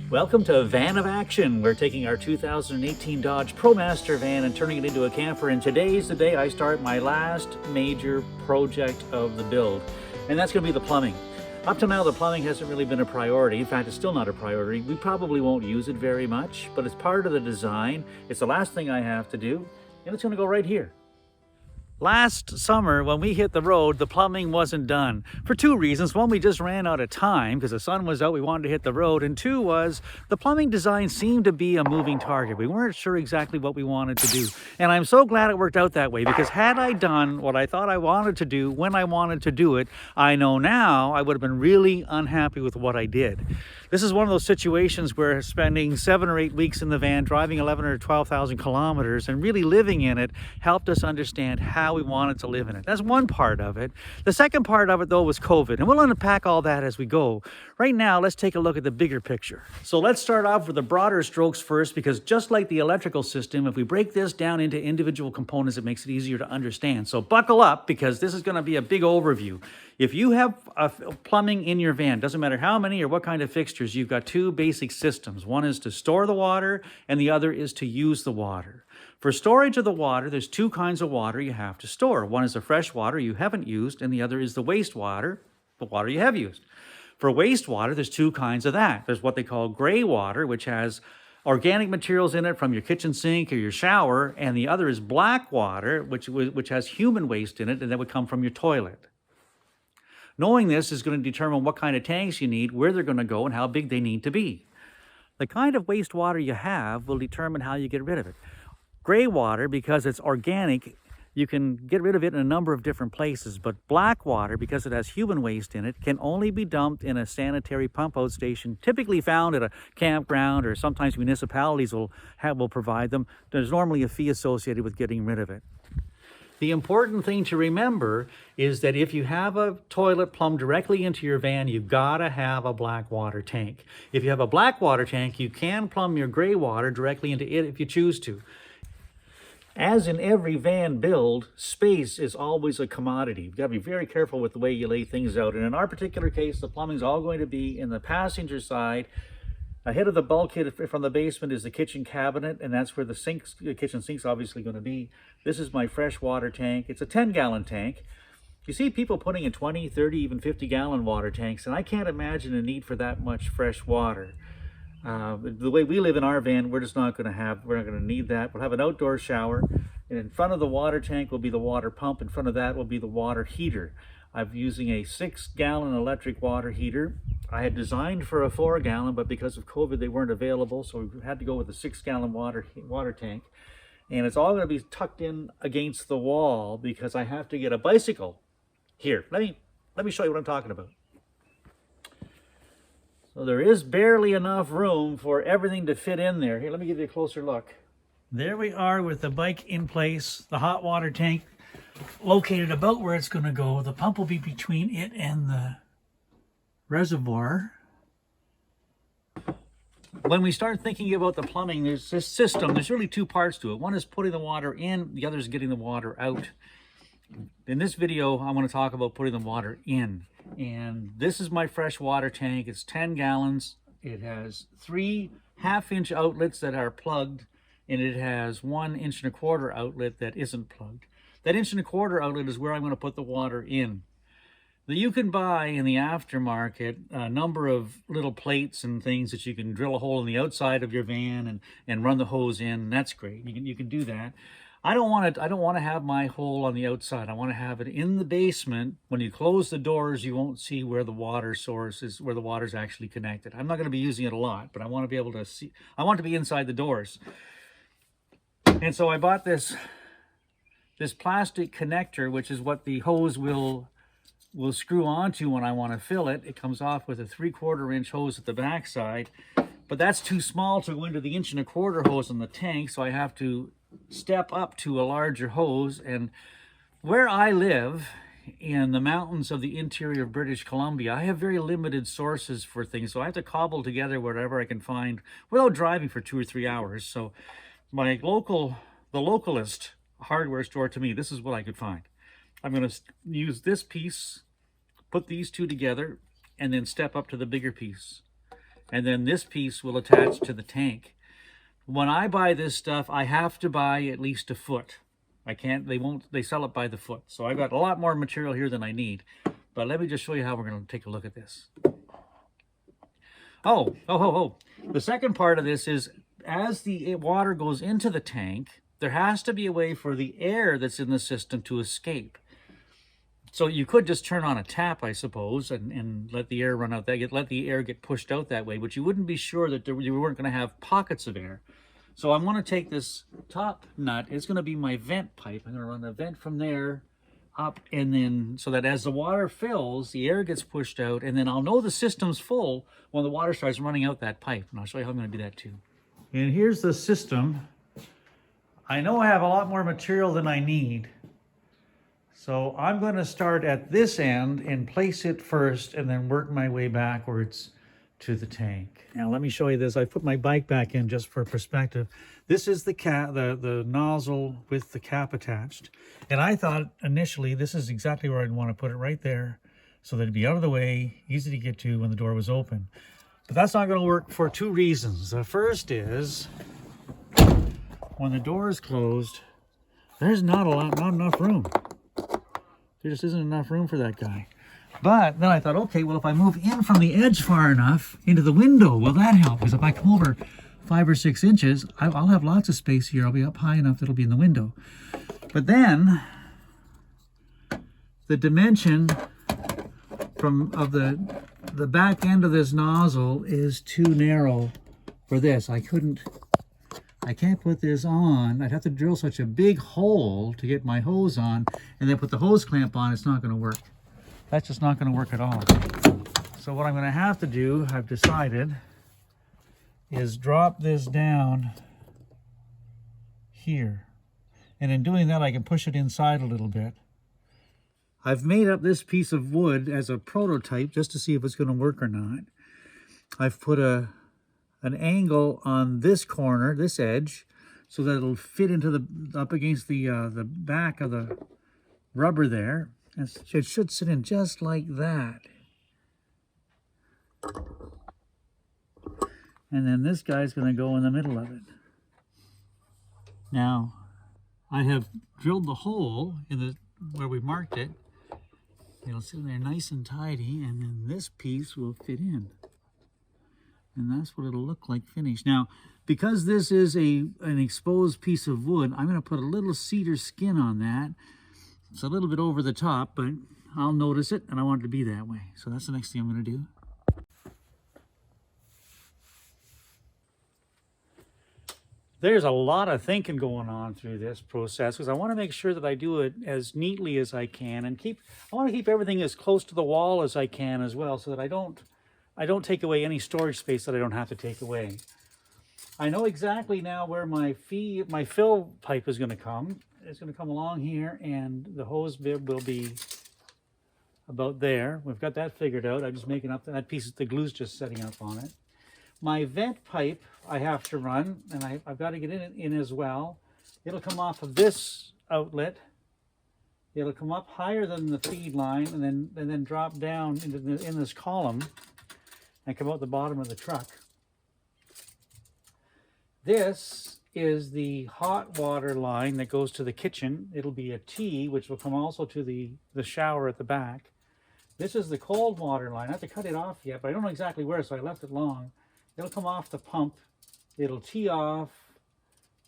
Welcome to Van of Action. We're taking our 2018 Dodge ProMaster van and turning it into a camper. And today's the day I start my last major project of the build. And that's going to be the plumbing. Up to now, the plumbing hasn't really been a priority. In fact, it's still not a priority. We probably won't use it very much, but it's part of the design. It's the last thing I have to do, and it's going to go right here. Last summer, when we hit the road, the plumbing wasn't done for two reasons. One, we just ran out of time because the sun was out, we wanted to hit the road. And two was the plumbing design seemed to be a moving target. We weren't sure exactly what we wanted to do. And I'm so glad it worked out that way, because had I done what I thought I wanted to do when I wanted to do it, I know now I would have been really unhappy with what I did. This is one of those situations where spending 7 or 8 weeks in the van, driving 11 or 12,000 kilometers and really living in it helped us understand how we wanted to live in it. That's one part of it. The second part of it, though, was COVID, and we'll unpack all that as we go. Right now, let's take a look at the bigger picture. So let's start off with the broader strokes first, because just like the electrical system, if we break this down into individual components, it makes it easier to understand. So buckle up, because this is going to be a big overview. If you have plumbing in your van, doesn't matter how many or what kind of fixtures, you've got two basic systems. One is to store the water, and the other is to use the water. For storage of the water, there's two kinds of water you have to store. One is the fresh water you haven't used, and the other is the wastewater, the water you have used. For wastewater, there's two kinds of that. There's what they call gray water, which has organic materials in it from your kitchen sink or your shower, and the other is black water, which has human waste in it, and that would come from your toilet. Knowing this is going to determine what kind of tanks you need, where they're going to go, and how big they need to be. The kind of wastewater you have will determine how you get rid of it. Gray water, because it's organic, you can get rid of it in a number of different places, but black water, because it has human waste in it, can only be dumped in a sanitary pump-out station, typically found at a campground, or sometimes municipalities will provide them. There's normally a fee associated with getting rid of it. The important thing to remember is that if you have a toilet plumbed directly into your van, you've got to have a black water tank. If you have a black water tank, you can plumb your gray water directly into it if you choose to. As in every van build, space is always a commodity. You've got to be very careful with the way you lay things out. And in our particular case, the plumbing is all going to be in the passenger side. Ahead of the bulkhead from the basement is the kitchen cabinet, and that's where the kitchen sink's obviously going to be. This is my fresh water tank. It's a 10-gallon tank. You see people putting in 20, 30, even 50-gallon water tanks, and I can't imagine a need for that much fresh water. The way we live in our van, we're not going to need that. We'll have an outdoor shower, and in front of the water tank will be the water pump. In front of that will be the water heater. I'm using a 6-gallon electric water heater. I had designed for a 4-gallon, but because of COVID, they weren't available, so we had to go with a 6-gallon water tank. And it's all going to be tucked in against the wall because I have to get a bicycle. Here, let me show you what I'm talking about. So there is barely enough room for everything to fit in there. Here, let me give you a closer look. There we are with the bike in place, the hot water tank located about where it's going to go. The pump will be between it and the reservoir. When we start thinking about the plumbing, there's this system. There's really two parts to it. One is putting the water in, the other is getting the water out. In this video, I want to talk about putting the water in. And this is my fresh water tank. It's 10 gallons. It has 3 half-inch outlets that are plugged, and it has 1 1.25 inch outlet that isn't plugged. That 1.25 inch outlet is where I'm going to put the water in. Now, you can buy in the aftermarket a number of little plates and things that you can drill a hole in the outside of your van and run the hose in, and that's great. You can do that. I don't want to have my hole on the outside. I want to have it in the basement. When you close the doors, you won't see where the water source is, where the water's actually connected. I'm not going to be using it a lot, but I want to be able to see. I want to be inside the doors. And so I bought this plastic connector, which is what the hose will screw onto when I want to fill it. It comes off with a 3/4 inch hose at the back side, but that's too small to go into the 1.25 inch hose on the tank, so I have to step up to a larger hose. And where I live in the mountains of the interior of British Columbia, I have very limited sources for things, so I have to cobble together whatever I can find without driving for 2 or 3 hours. So the localist hardware store, to me, this is what I could find. I'm going to use this piece, put these two together, and then step up to the bigger piece. and then this piece will attach to the tank. When I buy this stuff, I have to buy at least a foot. I can't, they sell it by the foot. So I've got a lot more material here than I need. But let me just show you how we're going to take a look at this. Oh. The second part of this is, as the water goes into the tank, there has to be a way for the air that's in the system to escape. So you could just turn on a tap, I suppose, and let the air run out, let the air get pushed out that way, but you wouldn't be sure that you weren't going to have pockets of air. So I'm going to take this top nut, it's going to be my vent pipe. I'm going to run the vent from there up, and then so that as the water fills, the air gets pushed out, and then I'll know the system's full when the water starts running out that pipe. And I'll show you how I'm going to do that too. And here's the system. I know I have a lot more material than I need. So I'm going to start at this end and place it first and then work my way backwards to the tank. Now let me show you this. I put my bike back in just for perspective. This is the nozzle with the cap attached. And I thought initially this is exactly where I'd want to put it, right there, so that it'd be out of the way, easy to get to when the door was open. But that's not going to work for two reasons. The first is, when the door is closed, there's not enough room. There just isn't enough room for that guy. But then I thought, okay, well, if I move in from the edge far enough into the window, will that help? Because if I come over 5 or 6 inches, I'll have lots of space here. I'll be up high enough that it'll be in the window. But then the dimension of the back end of this nozzle is too narrow for this. I can't put this on. I'd have to drill such a big hole to get my hose on, and then put the hose clamp on. It's not going to work. That's just not going to work at all. So what I'm going to have to do, I've decided, is drop this down here. And in doing that, I can push it inside a little bit. I've made up this piece of wood as a prototype just to see if it's going to work or not. I've put an angle on this corner, this edge, so that it'll fit into up against the back of the rubber there. And it should sit in just like that. And then this guy's going to go in the middle of it. Now, I have drilled the hole in where we marked it. It'll sit in there nice and tidy, and then this piece will fit in. And that's what it'll look like finished. Now, because this is an exposed piece of wood, I'm going to put a little cedar skin on that. It's a little bit over the top, but I'll notice it, and I want it to be that way. So that's the next thing I'm going to do. There's a lot of thinking going on through this process, because I want to make sure that I do it as neatly as I can, and I want to keep everything as close to the wall as I can as well, so that I don't take away any storage space that I don't have to take away. I know exactly now where my fill pipe is going to come. It's going to come along here, and the hose bib will be about there. We've got that figured out. I'm just making up that piece. The glue's just setting up on it. My vent pipe I have to run, and I've got to get it in as well. It'll come off of this outlet. It'll come up higher than the feed line, and then drop down in this column and come out the bottom of the truck. This is the hot water line that goes to the kitchen. It'll be a T, which will come also to the shower at the back. This is the cold water line. I have to cut it off yet, but I don't know exactly where, so I left it long. It'll come off the pump. It'll tee off.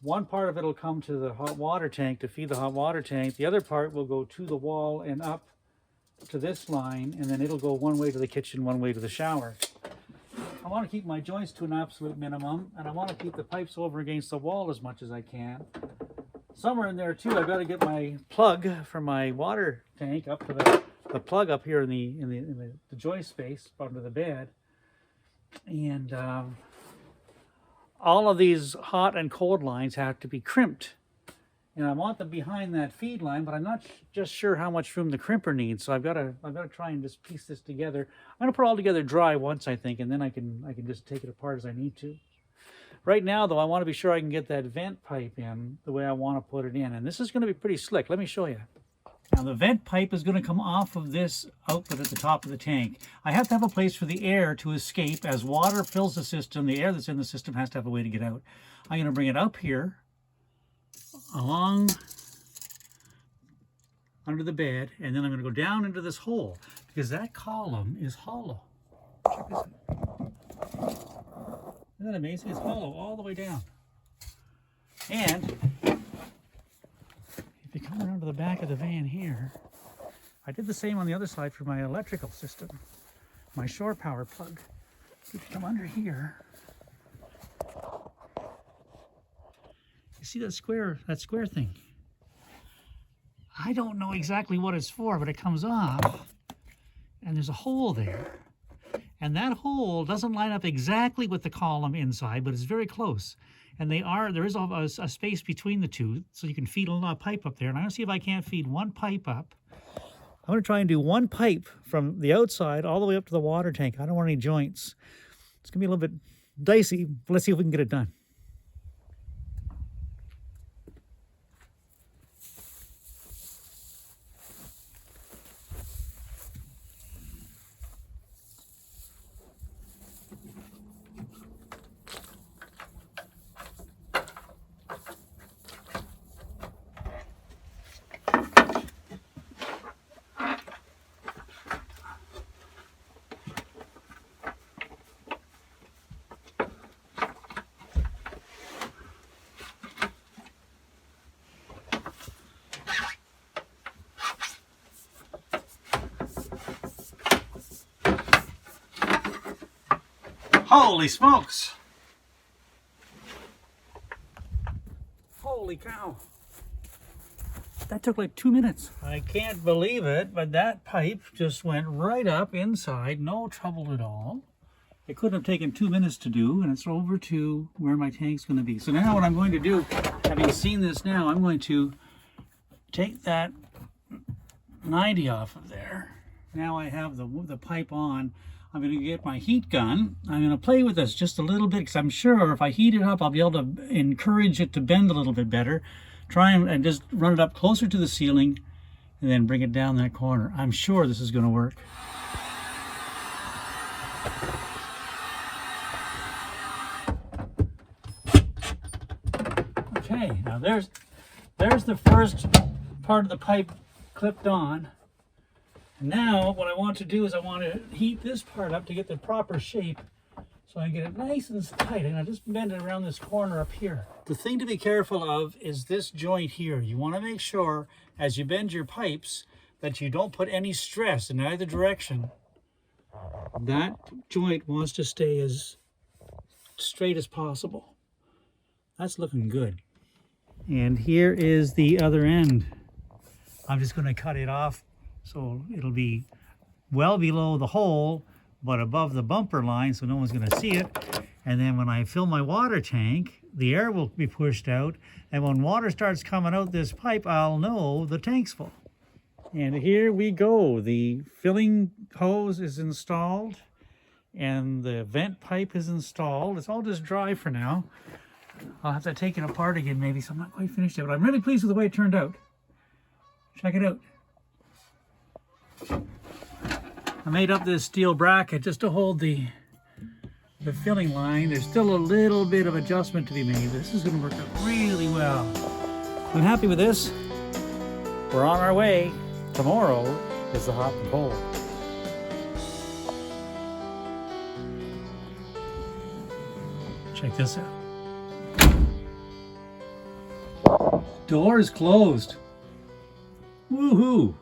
One part of it will come to the hot water tank to feed the hot water tank. The other part will go to the wall and up to this line, and then it'll go one way to the kitchen, one way to the shower. I want to keep my joints to an absolute minimum, and I want to keep the pipes over against the wall as much as I can. Somewhere in there too, I've got to get my plug for my water tank up to the plug up here in the joist space under the bed. And all of these hot and cold lines have to be crimped. And I want them behind that feed line, but I'm not just sure how much room the crimper needs. So I've got to try and just piece this together. I'm going to put it all together dry once, I think, and then I can just take it apart as I need to. Right now, though, I want to be sure I can get that vent pipe in the way I want to put it in. And this is going to be pretty slick. Let me show you. Now the vent pipe is going to come off of this outlet at the top of the tank. I have to have a place for the air to escape. As water fills the system, the air that's in the system has to have a way to get out. I'm going to bring it up here, along under the bed, and then I'm going to go down into this hole, because that column is hollow. Check this out. Isn't that amazing? It's hollow all the way down. And if you come around to the back of the van here, I did the same on the other side for my electrical system, my shore power plug. If you come under here, you see that square thing? I don't know exactly what it's for, but it comes off, and there's a hole there. And that hole doesn't line up exactly with the column inside, but it's very close. And there is a space between the two, so you can feed a pipe up there. And I'm going to see if I can't feed one pipe up. I'm going to try and do one pipe from the outside all the way up to the water tank. I don't want any joints. It's going to be a little bit dicey, but let's see if we can get it done. Holy smokes! Holy cow! That took like 2 minutes. I can't believe it, but that pipe just went right up inside, no trouble at all. It couldn't have taken 2 minutes to do, and it's over to where my tank's going to be. So now what I'm going to do, having seen this now, I'm going to take that 90 off of there. Now I have the pipe on. I'm going to get my heat gun. I'm going to play with this just a little bit, because I'm sure if I heat it up, I'll be able to encourage it to bend a little bit better. Try and just run it up closer to the ceiling and then bring it down that corner. I'm sure this is going to work. Okay, now there's the first part of the pipe clipped on. Now what I want to do is I want to heat this part up to get the proper shape, so I get it nice and tight. And I just bend it around this corner up here. The thing to be careful of is this joint here. You want to make sure as you bend your pipes that you don't put any stress in either direction. That joint wants to stay as straight as possible. That's looking good. And here is the other end. I'm just going to cut it off so it'll be well below the hole, but above the bumper line, so no one's going to see it. And then when I fill my water tank, the air will be pushed out, and when water starts coming out this pipe, I'll know the tank's full. And here we go. The filling hose is installed, and the vent pipe is installed. It's all just dry for now. I'll have to take it apart again maybe, so I'm not quite finished yet, but I'm really pleased with the way it turned out. Check it out. I made up this steel bracket just to hold the filling line. There's still a little bit of adjustment to be made. This is going to work out really well. I'm happy with this. We're on our way. Tomorrow is the hot and cold. Check this out. Door is closed. Woohoo!